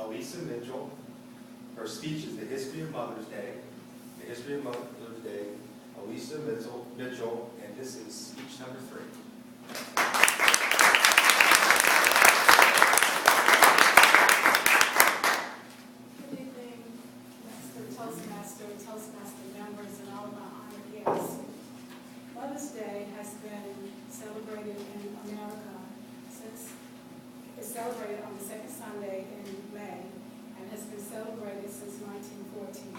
Alecia Mitchell. Her speech is the history of Mother's Day. The history of Mother's Day, Alecia Mitchell, and this is speech number 3. Good evening, Mr. Toastmaster members, and all of my honored guests. Mother's Day has been celebrated in America since it's celebrated on the second Sunday in May and has been celebrated since 1914.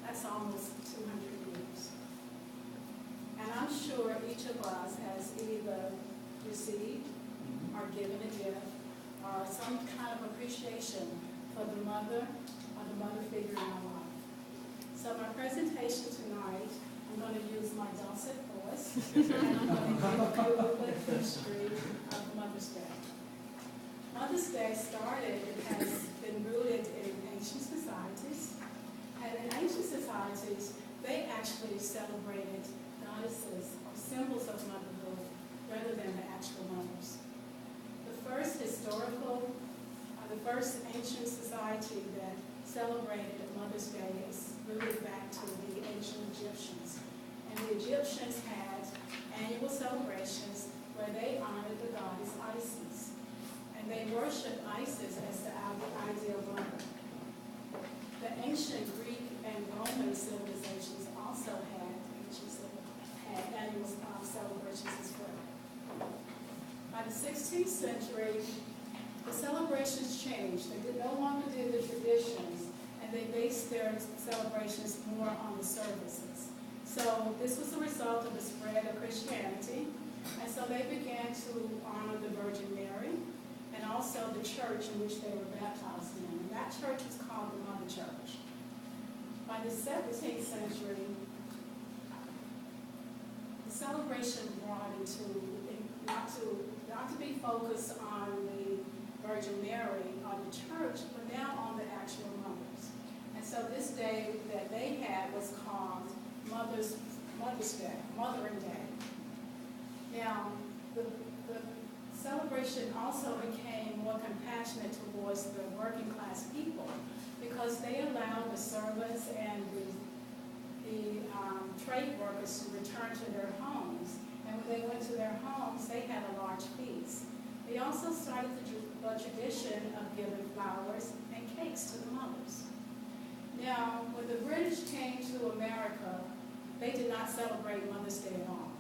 That's almost 200 years. And I'm sure each of us has either received or given a gift or some kind of appreciation for the mother or the mother figure in our life. So my presentation tonight, I'm going to use my dulcet voice and I'm going to give you a quick history of Mother's Day. Mother's Day it has been rooted in ancient societies. And in ancient societies, they actually celebrated goddesses or symbols of motherhood rather than the actual mothers. The first ancient society that celebrated Mother's Day is rooted back to the ancient Egyptians. And the Egyptians had annual celebrations where they honored the goddess Isis. And they worshiped Isis as the ideal mother. The ancient Greek and Roman civilizations also had annual celebrations as well. By the 16th century, the celebrations changed. They no longer did the traditions, and they based their celebrations more on the services. So this was a result of the spread of Christianity, and so they began to honor the Virgin Mary and also the church in which they were baptized in. And that church was called the Mother Church. By the 17th century, the celebration brought into not to be focused on the Virgin Mary or the church, but now on the actual mothers. And so this day that they had was called Mother's Day, Mothering Day. Now, the celebration also became more compassionate towards the working class people because they allowed the servants and the trade workers to return to their homes. And when they went to their homes, they had a large feast. They also started the tradition of giving flowers and cakes to the mothers. Now, when the British came to America, they did not celebrate Mother's Day at all.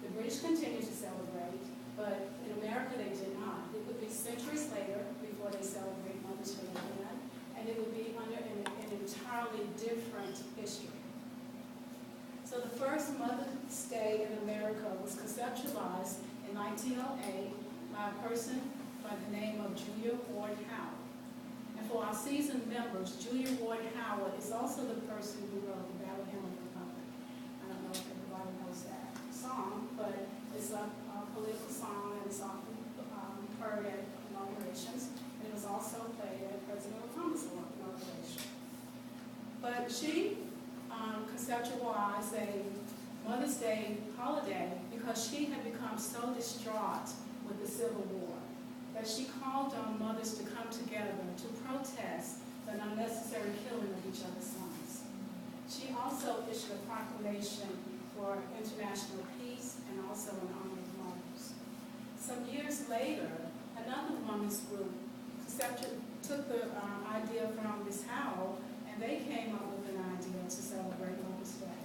The British continued to celebrate, but in America they did not. It would be centuries later before they celebrate Mother's Day again, and it would be under an entirely different history. So the first Mother's Day in America was conceptualized in 1908 by a person by the name of Julia Ward Howe. And for our seasoned members, Julia Ward Howe is also the person who wrote the Battle Hymn of the Republic. I don't know if everybody knows that song, but it's a political song and it's often heard at inaugurations. And it was also played at President Obama's inauguration. But she conceptualized a Mother's Day holiday because she had become so distraught with the Civil War that she called on mothers to come together to protest the unnecessary killing of each other's sons. She also issued a proclamation for international peace and also in honor of mothers. Some years later, another women's group took the idea from Ms. Howell, and they came up with an idea to celebrate Mother's Day.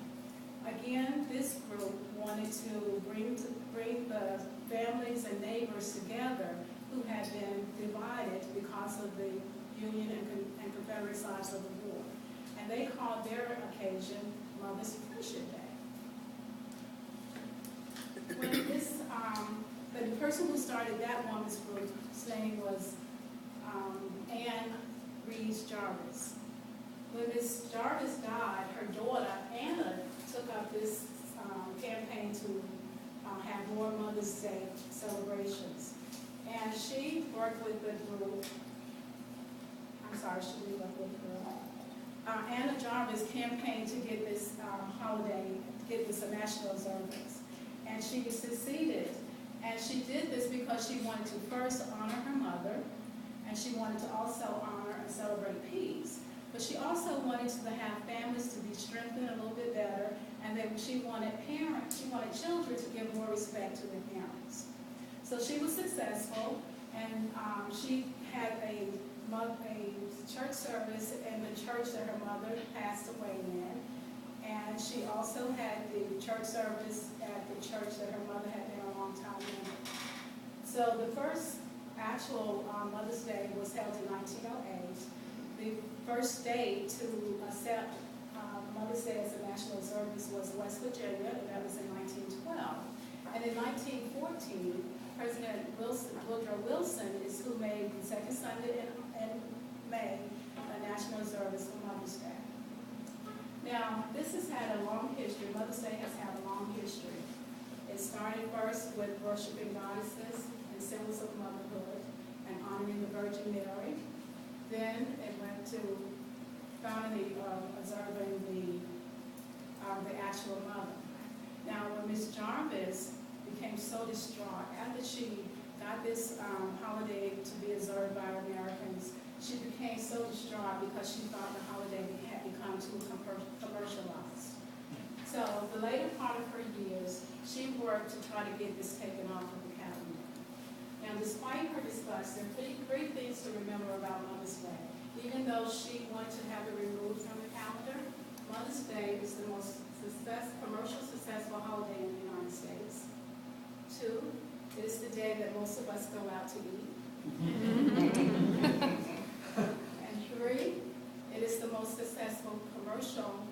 Again, this group wanted to bring the families and neighbors together who had been divided because of the Union and Confederate sides of the war. And they called their occasion Mother's Friendship Day. When the person who started that women's group's name was Anne Reeves Jarvis. When Ms. Jarvis died, her daughter, Anna, took up this campaign to have more Mother's Day celebrations. And she worked with the group, Anna Jarvis campaigned to get this holiday, get this a national observance. And she succeeded. And she did this because she wanted to first honor her mother, and she wanted to also honor and celebrate peace. But she also wanted to have families to be strengthened a little bit better, and then she wanted children to give more respect to their parents. So she was successful, and she had a church service in the church that her mother passed away in, and she also had the church service at the church that her mother had been a long time in. So the first actual Mother's Day was held in 1908. The first state to accept Mother's Day as a national observance was West Virginia, and that was in 1912. And in 1914, President Woodrow Wilson is who made the second Sunday in May a national observance for Mother's Day. Now, this has had a long history. Mother's Day has had a long history. It started first with worshiping goddesses and symbols of motherhood and honoring the Virgin Mary. Then it went to finally observing the actual mother. Now, when Miss Jarvis became so distraught after she got this holiday to be observed by Americans, she became so distraught because she thought the holiday had become too commercialized. So the later part of her years, she worked to try to get this taken off of the calendar. Now, despite her disgust, there are three things to remember about Mother's Day. Even though she wanted to have it removed from the calendar, Mother's Day is the most commercial successful holiday in the United States. 2, it is the day that most of us go out to eat. And 3, it is the most successful commercial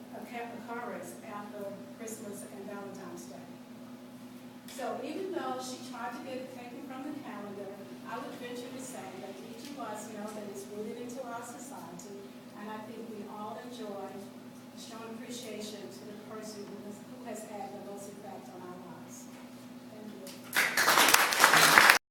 occurrence after Christmas and Valentine's Day. So even though she tried to get it taken from the calendar, I would venture to say that each of us know that it's rooted into our society, and I think we all enjoy showing appreciation to the person who has had the most effect